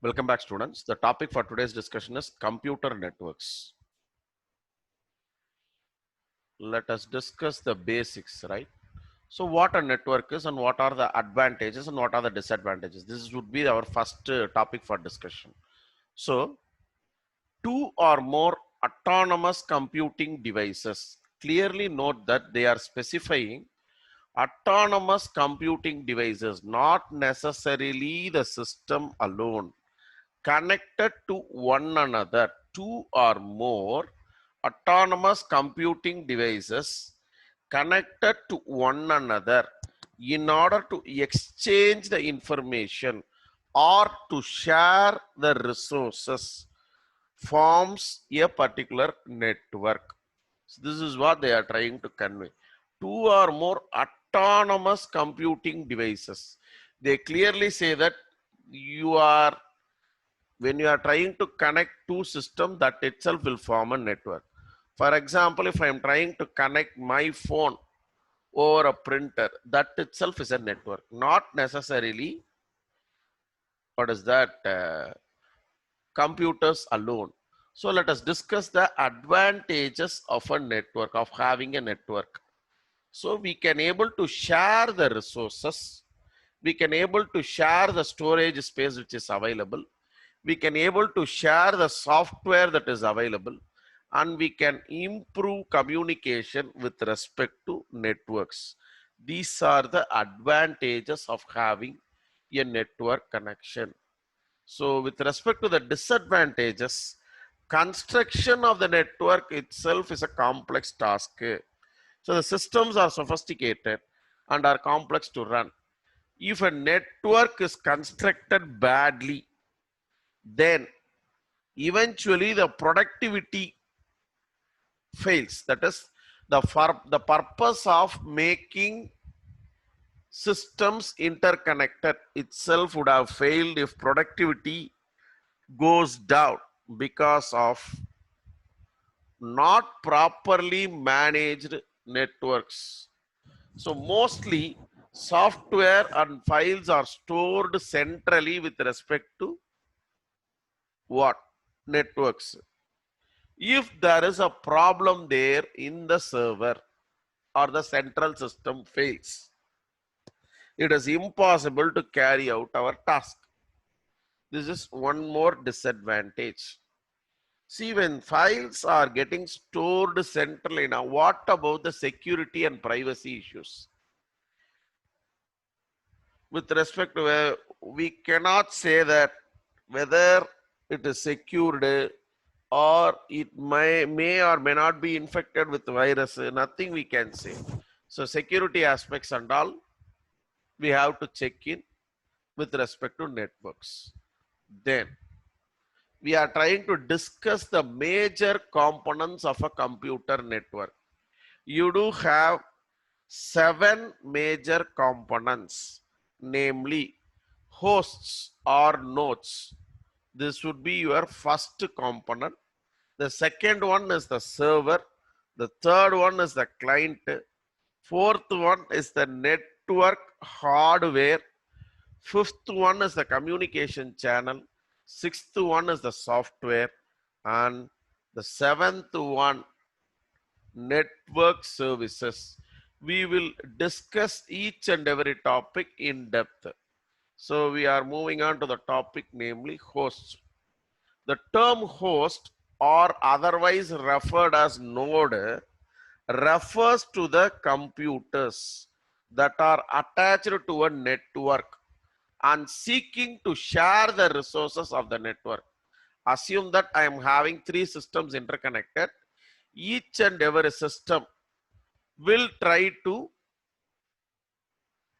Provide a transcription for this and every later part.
Welcome back, students. The topic for today's discussion is computer networks. Let us discuss the basics, right? So, what a network is and what are the advantages and what are the disadvantages? This would be our first topic for discussion. So, two or more autonomous computing devices. Clearly note that they are specifying autonomous computing devices, not necessarily the system alone, connected to one another. Two or more autonomous computing devices connected to one another in order to exchange the information or to share the resources forms a particular network. So this is what they are trying to convey. Two or more autonomous computing devices. They clearly say that you are when you are trying to connect two systems, that itself will form a network. For example, if I am trying to connect my phone over a printer, that itself is a network, not necessarily what is that computers alone. So let us discuss the advantages of a network, of having a network. So we can able to share the resources, we can able to share the storage space which is available, we can able to share the software that is available, and we can improve communication with respect to networks. These are the advantages of having a network connection. So with respect to the disadvantages, construction of the network itself is a complex task. So the systems are sophisticated and are complex to run. If a network is constructed badly, then eventually the productivity fails. That is, the purpose of making systems interconnected itself would have failed if productivity goes down because of not properly managed networks. So mostly software and files are stored centrally with respect to what? Networks. If there is a problem there in the server or the central system fails, it is impossible to carry out our task. This is one more disadvantage. See, when files are getting stored centrally now, what about the security and privacy issues? With respect to we cannot say that whether it is secured or it may or may not be infected with virus, nothing we can say. So security aspects and all we have to check in with respect to networks. Then we are trying to discuss the major components of a computer network. You do have 7 major components, namely hosts or nodes. This would be your first component. The second one is the server. The third one is the client. Fourth one is the network hardware. Fifth one is the communication channel. Sixth one is the software. And the seventh one, network services. We will discuss each and every topic in depth. So we are moving on to the topic, namely hosts. The term host, or otherwise referred as node, refers to the computers that are attached to a network and seeking to share the resources of the network. Assume that I am having 3 systems interconnected. Each and every system will try to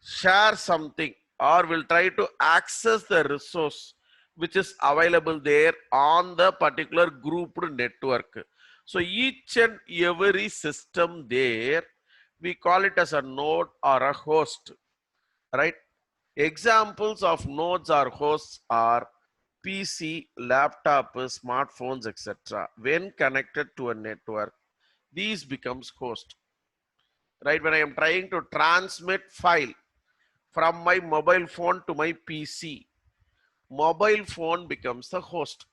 share something or will try to access the resource which is available there on the particular grouped network. So each and every system there, we call it as a node or a host, right? Examples of nodes or hosts are PC, laptop, smartphones, etc. When connected to a network, these becomes host, right? When I am trying to transmit file from my mobile phone to my PC, Mobile phone becomes the host.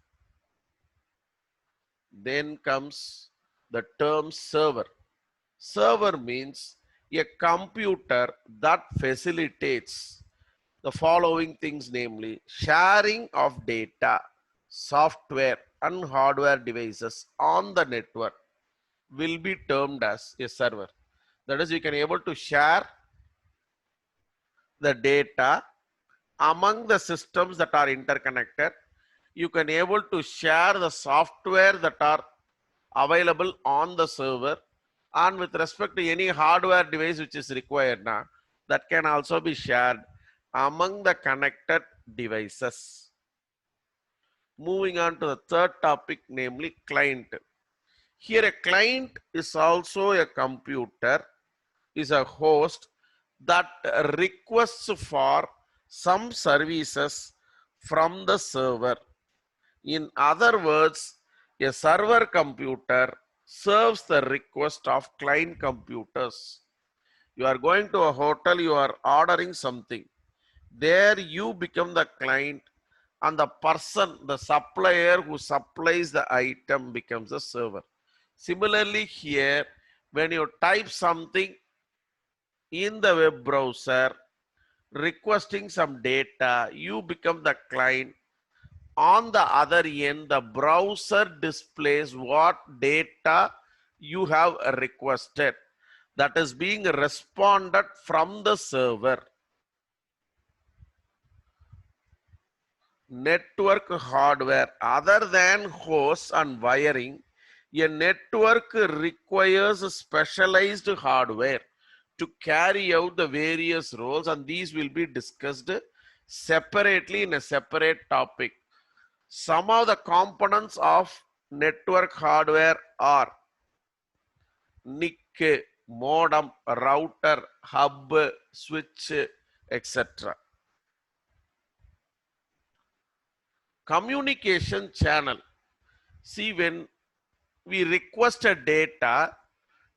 Then comes the term server. Server means a computer that facilitates the following things, namely sharing of data, software and hardware devices on the network will be termed as a server. That is, you can able to share the data among the systems that are interconnected. You can able to share the software that are available on the server, and with respect to any hardware device which is required now, that can also be shared among the connected devices. Moving on to the third topic, namely client. Here a client is also a computer, is a host that requests for some services from the server. In other words, a server computer serves the request of client computers. You are going to a hotel, you are ordering something. There you become the client, and the person, the supplier who supplies the item becomes the server. Similarly here, when you type something in the web browser requesting some data, you become the client. On the other end, the browser displays what data you have requested, that is being responded from the server. Network hardware, other than hosts and wiring, a network requires specialized hardware to carry out the various roles, and these will be discussed separately in a separate topic. Some of the components of network hardware are NIC, modem, router, hub, switch, etc. Communication channel. See, when we request a data,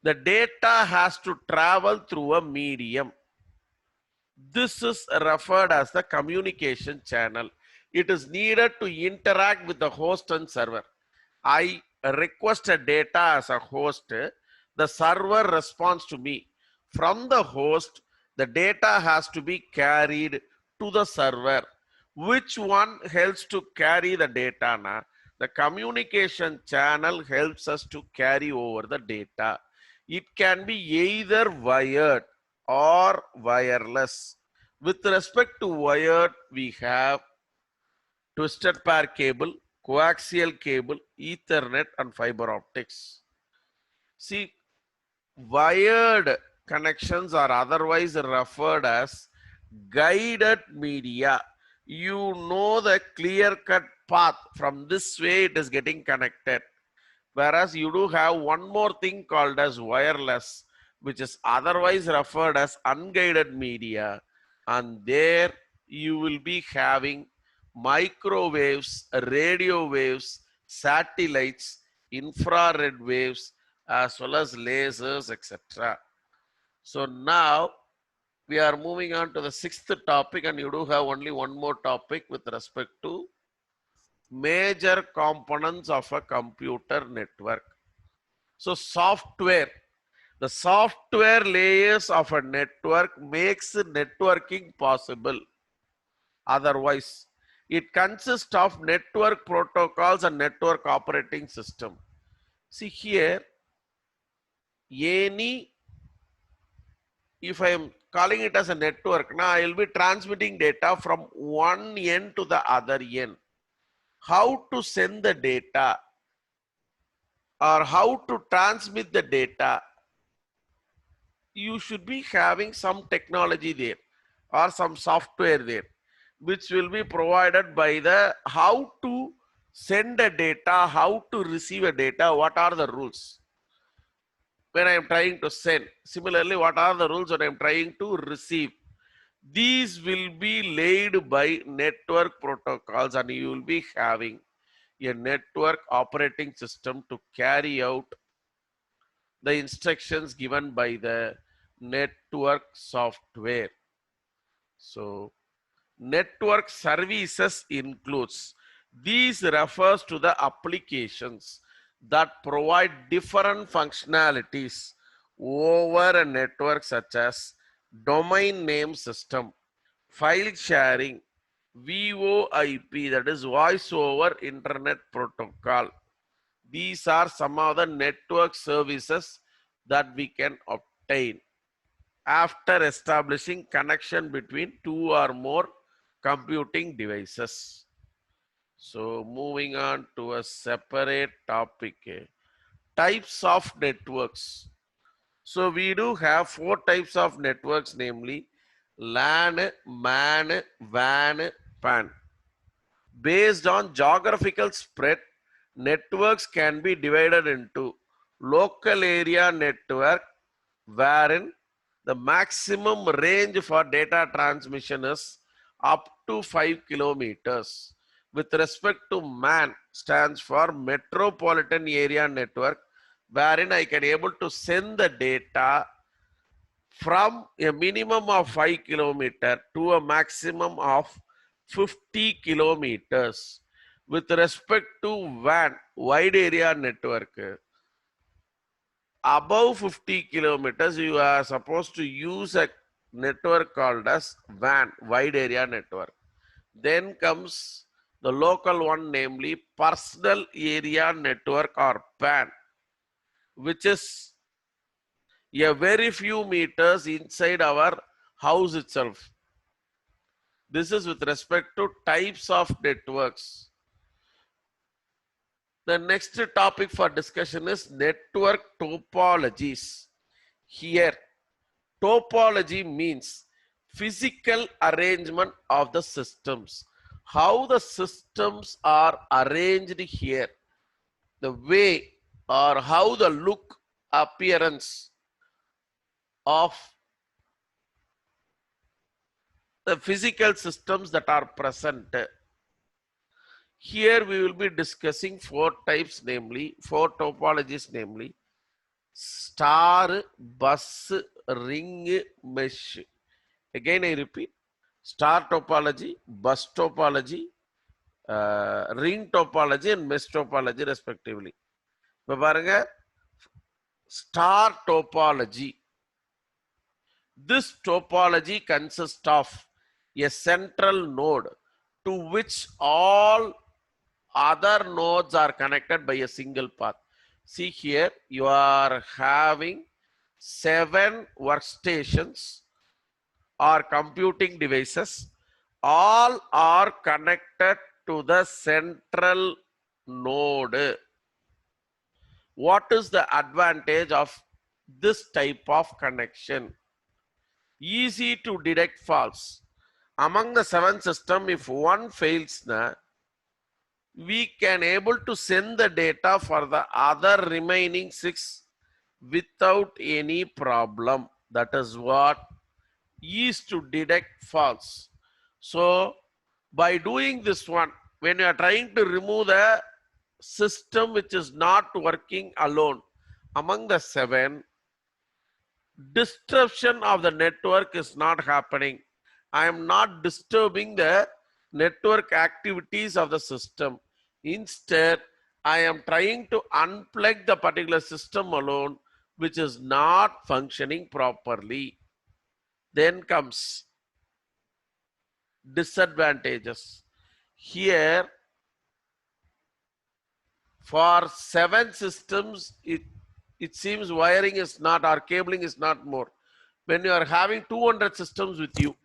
the data has to travel through a medium. This is referred as the communication channel. It is needed to interact with the host and server. I request a data as a host, the server responds to me. From the host, the data has to be carried to the server. Which one helps to carry the data? Na? The communication channel helps us to carry over the data. It can be either wired or wireless. With respect to wired, we have twisted pair cable, coaxial cable, Ethernet, and fiber optics. See, wired connections are otherwise referred as guided media. You know the clear-cut path. From this way it is getting connected. Whereas you do have one more thing called as wireless, which is otherwise referred as unguided media. And there you will be having microwaves, radio waves, satellites, infrared waves, as well as lasers, etc. So now we are moving on to the sixth topic, and you do have only one more topic with respect to major components of a computer network. So software, the software layers of a network makes networking possible. Otherwise, it consists of network protocols and network operating system. See here, any, if I am calling it as a network, now I will be transmitting data from one end to the other end. How to send the data or how to transmit the data, you should be having some technology there or some software there, which will be provided by the how to send a data, how to receive a data, what are the rules when I am trying to send. Similarly, what are the rules when I am trying to receive? These will be laid by network protocols, and you will be having a network operating system to carry out the instructions given by the network software. So Network services includes. These refers to the applications that provide different functionalities over a network, such as domain name system, file sharing, VoIP, that is voice over internet protocol. These are some of the network services that we can obtain after establishing connection between two or more computing devices. So moving on to a separate topic, types of networks. So we do have four types of networks, namely LAN, MAN, WAN, PAN. Based on geographical spread, networks can be divided into local area network, wherein the maximum range for data transmission is up to 5 kilometers. With respect to MAN, stands for Metropolitan Area Network, wherein I can able to send the data from a minimum of 5 kilometers to a maximum of 50 kilometers. With respect to WAN, wide area network, above 50 kilometers, you are supposed to use a network called as WAN, wide area network. Then comes the local one, namely personal area network or PAN, which is a very few meters inside our house itself. This is with respect to types of networks. The next topic for discussion is network topologies. Here, topology means physical arrangement of the systems. How the systems are arranged here, the way or how the look, appearance of the physical systems that are present. Here we will be discussing four types, namely four topologies, namely star, bus, ring, mesh. Again I repeat, star topology, bus topology, ring topology and mesh topology respectively. இப்போ பாருங்க, star topology. This topology consists of a central node to which all other nodes are connected by a single path. See here, you are having 7 workstations or computing devices. All are connected to the central node. What is the advantage of this type of connection? Easy to detect faults. Among the 7 systems, if one fails, we can able to send the data for the other remaining 6 without any problem. That is what is to detect faults. So by doing this one, when you are trying to remove the system which is not working alone among the 7, disruption of the network is not happening. I am not disturbing the network activities of the system. Instead, I am trying to unplug the particular system alone, which is not functioning properly. Then comes disadvantages. Here, for 7 systems, it seems wiring is not, or cabling is not more. When you are having 200 systems with you,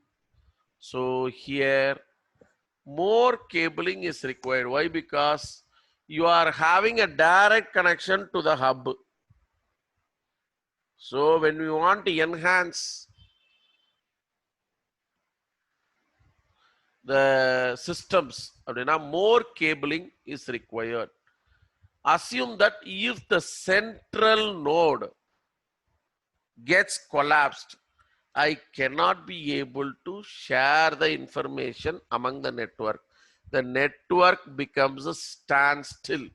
so here more cabling is required. Why? Because you are having a direct connection to the hub. So when we want to enhance the systems, more cabling is required. Assume that if the central node gets collapsed, I cannot be able to share the information among the network. The network becomes a standstill.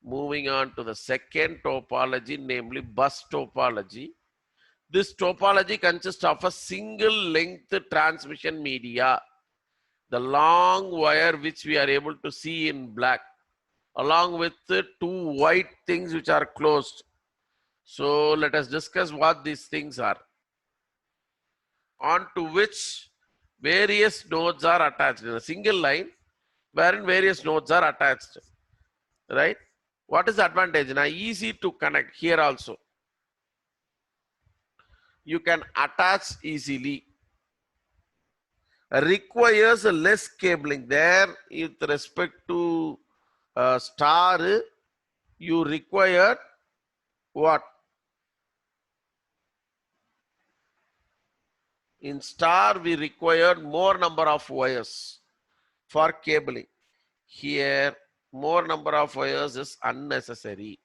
Moving on to the second topology, namely bus topology. This topology consists of a single length transmission media. the long wire which we are able to see in black, along with the two white things which are closed. So let us discuss what these things are, onto which various nodes are attached in a single line, wherein various nodes are attached, right? What is the advantage? Now, easy to connect here also. You can attach easily. Requires less cabling. There, with respect to star, you require what? In star, we require more number of wires for cabling. Here, more number of wires is unnecessary.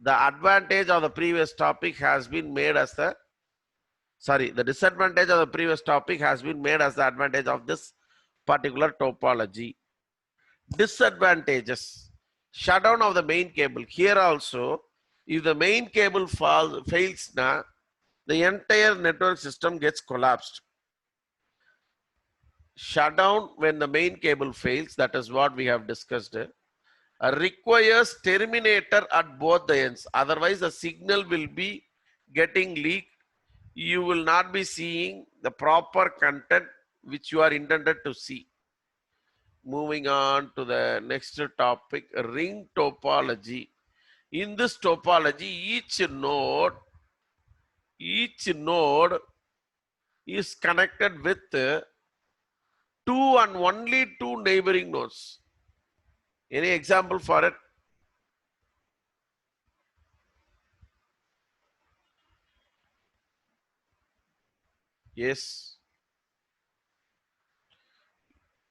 The advantage of the previous topic has been made as the disadvantage of the previous topic has been made as the advantage of this particular topology. Disadvantages: shutdown of the main cable. Here also, if the main cable fails now, the entire network system gets collapsed. Shutdown when the main cable fails, that is what we have discussed. Requires terminator at both the ends, otherwise the signal will be getting leaked. You will not be seeing the proper content which you are intended to see. Moving on to the next topic, ring topology. In this topology, each node is connected with two and only two neighboring nodes. Any example for it? Yes.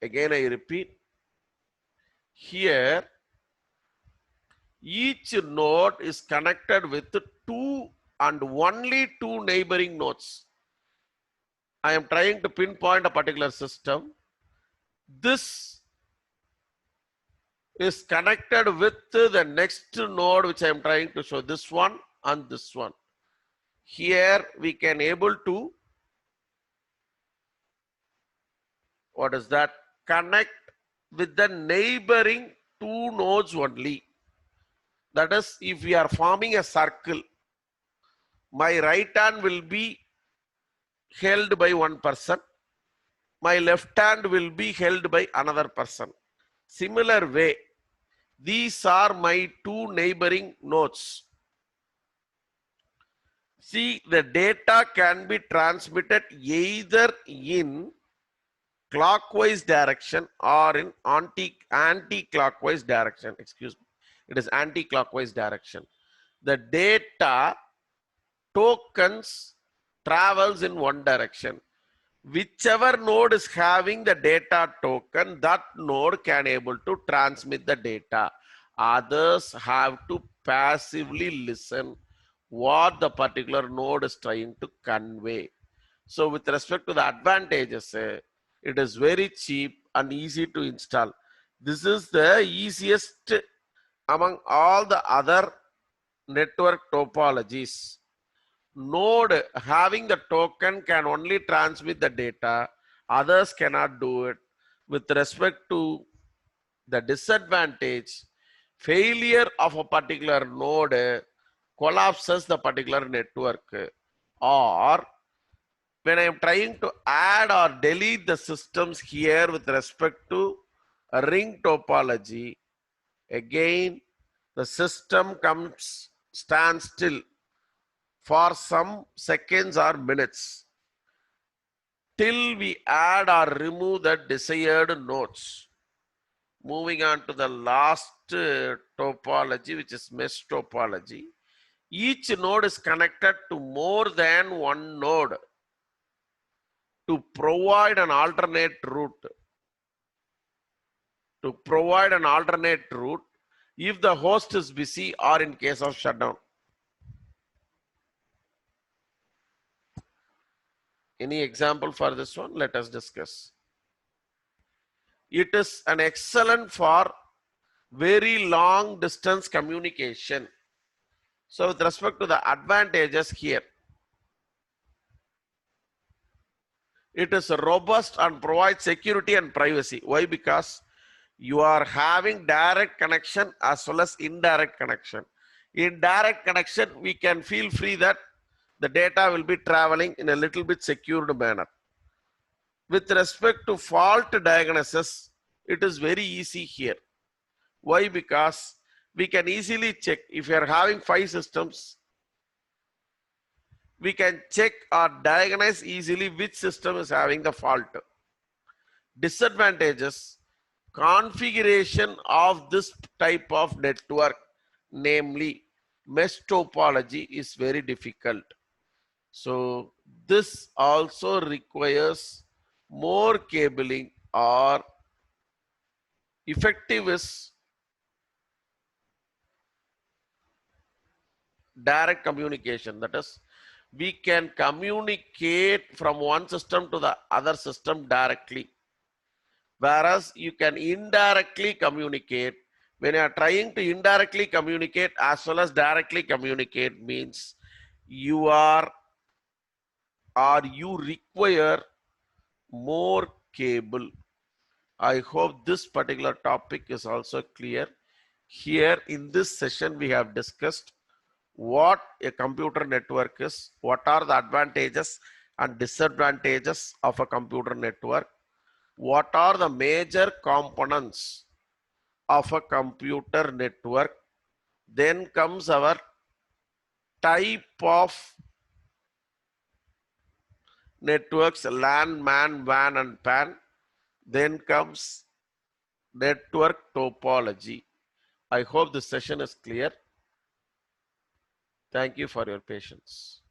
Again, I repeat. Here, each node is connected with two and only two neighboring nodes. I am trying to pinpoint a particular system. This is connected with the next node which I am trying to show, this one and this one. Here we can able to, what is that, connect with the neighboring two nodes only. That is, if we are forming a circle, my right hand will be held by one person, my left hand will be held by another person. Similar way, these are my two neighboring nodes. See, the data can be transmitted either in clockwise direction or in anti-clockwise direction. Excuse me. It is anti-clockwise direction. The data tokens travels in one direction. Whichever node is having the data token, that node can able to transmit the data. Others have to passively listen what the particular node is trying to convey. So with respect to the advantages, it is very cheap and easy to install. This is the easiest among all the other network topologies. Node having the token can only transmit the data, others cannot do it. With respect to the disadvantage, failure of a particular node collapses the particular network. Or when I am trying to add or delete the systems here with respect to a ring topology, again the system stands still for some seconds or minutes till we add or remove the desired nodes. Moving on to the last topology, which is mesh topology. Each node is connected to more than one node to provide an alternate route. If the host is busy or in case of shutdown. Any example for this one? Let us discuss. It is an excellent for very long distance communication. So with respect to the advantages here, It is robust and provides security and privacy. Why? Because you are having direct connection as well as indirect connection. In direct connection, we can feel free that the data will be traveling in a little bit secured manner. With respect to fault diagnosis, it is very easy here. Why? Because we can easily check if you are having 5 systems, we can check or diagnose easily which system is having the fault. Disadvantages: configuration of this type of network, namely mesh topology, is very difficult. So this also requires more cabling, or effective is direct communication. That is, we can communicate from one system to the other system directly, whereas you can indirectly communicate. When you are trying to indirectly communicate as well as directly communicate, means you are, or you require more cable. I hope this particular topic is also clear. Here in this session, we have discussed what a computer network is, what are the advantages and disadvantages of a computer network, what are the major components of a computer network. Then comes our type of networks: LAN, MAN, WAN, and PAN. Then comes network topology. I hope this session is clear. Thank you for your patience.